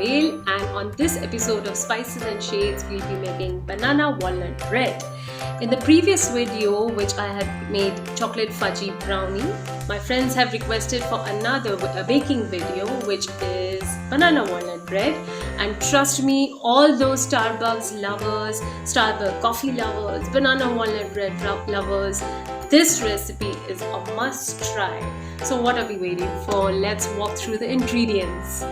Babel, and on this episode of Spices and Shades, we'll be making banana walnut bread. In the previous video, which I had made chocolate fudgy brownie, my friends have requested for another baking video, which is banana walnut bread. And trust me, all those Starbucks lovers, Starbucks coffee lovers, banana walnut bread lovers, this recipe is a must try. So what are we waiting for? Let's walk through the ingredients.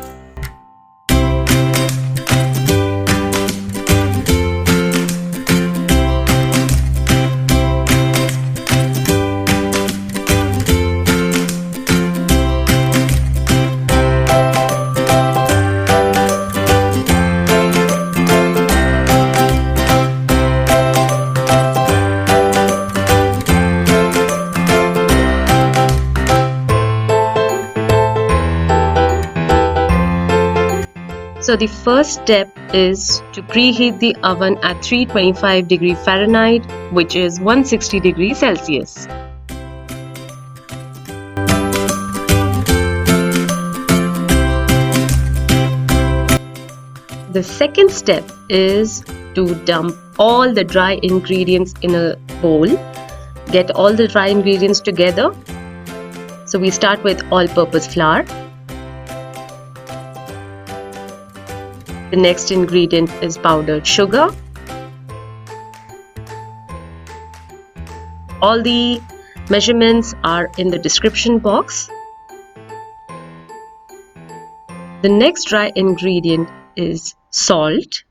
So the first step is to preheat the oven at 325 degrees Fahrenheit, which is 160 degrees Celsius. The second step is to dump all the dry ingredients in a bowl. Get all the dry ingredients together. So we start with all-purpose flour. The next ingredient is powdered sugar. All the measurements are in the description box. The next dry ingredient is salt.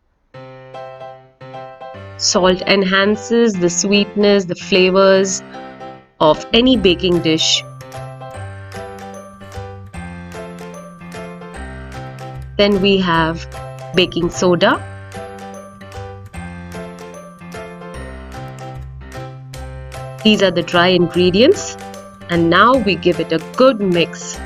Salt enhances the sweetness, the flavors of any baking dish. Then we have baking soda, these are the dry ingredients, and now we give it a good mix.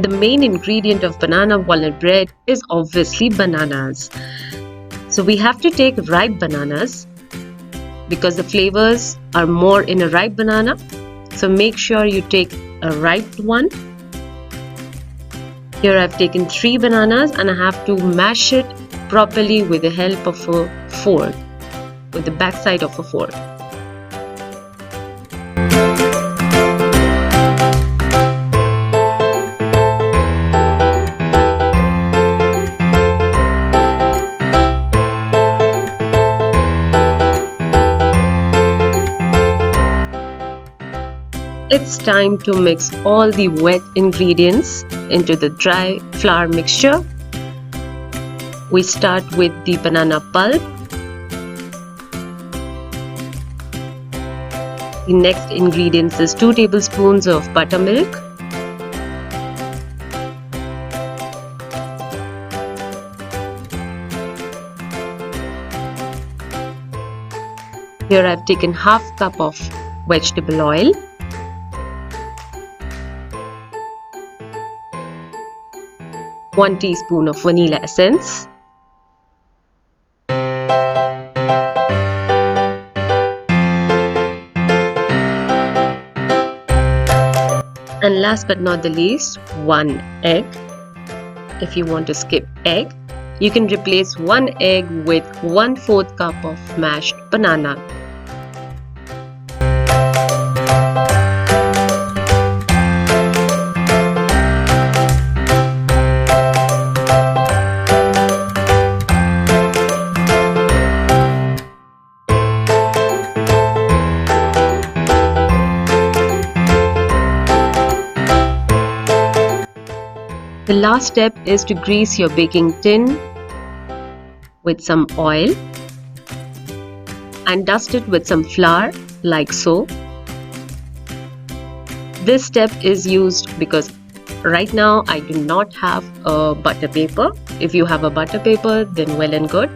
The main ingredient of banana walnut bread is obviously bananas. So we have to take ripe bananas because the flavors are more in a ripe banana. So make sure you take a ripe one. Here I've taken 3 bananas and I have to mash it properly with the help of a fork, with the backside of a fork. It's time to mix all the wet ingredients into the dry flour mixture. We start with the banana pulp. The next ingredients is 2 tablespoons of buttermilk. Here I've taken half cup of vegetable oil. One teaspoon of vanilla essence, and last but not the least, 1 egg. If you want to skip egg, you can replace 1 egg with 1/4 cup of mashed banana. The last step is to grease your baking tin with some oil and dust it with some flour like so. This step is used because right now I do not have a butter paper. If you have a butter paper, then well and good.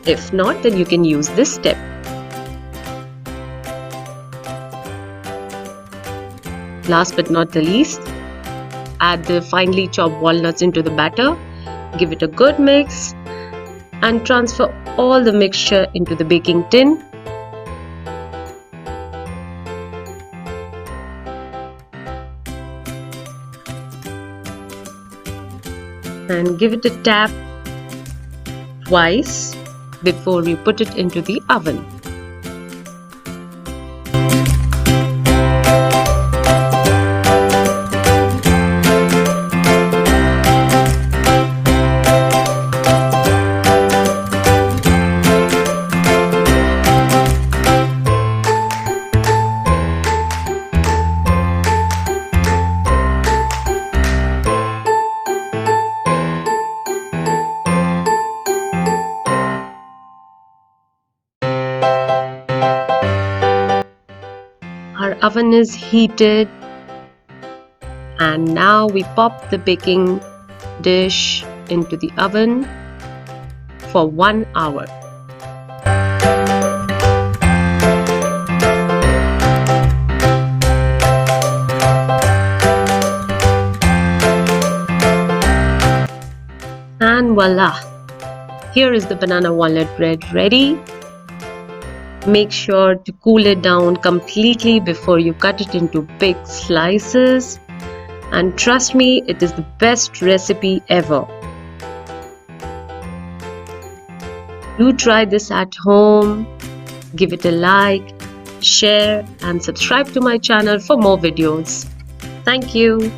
If not, then you can use this step. Last but not the least, add the finely chopped walnuts into the batter. Give it a good mix and transfer all the mixture into the baking tin. And give it a tap twice before you put it into the oven. Our oven is heated, and now we pop the baking dish into the oven for 1 hour. And voila! Here is the banana walnut bread ready. Make sure to cool it down completely before you cut it into big slices. And trust me, it is the best recipe ever. Do try this at home. Give it a like, share, and subscribe to my channel for more videos. Thank you.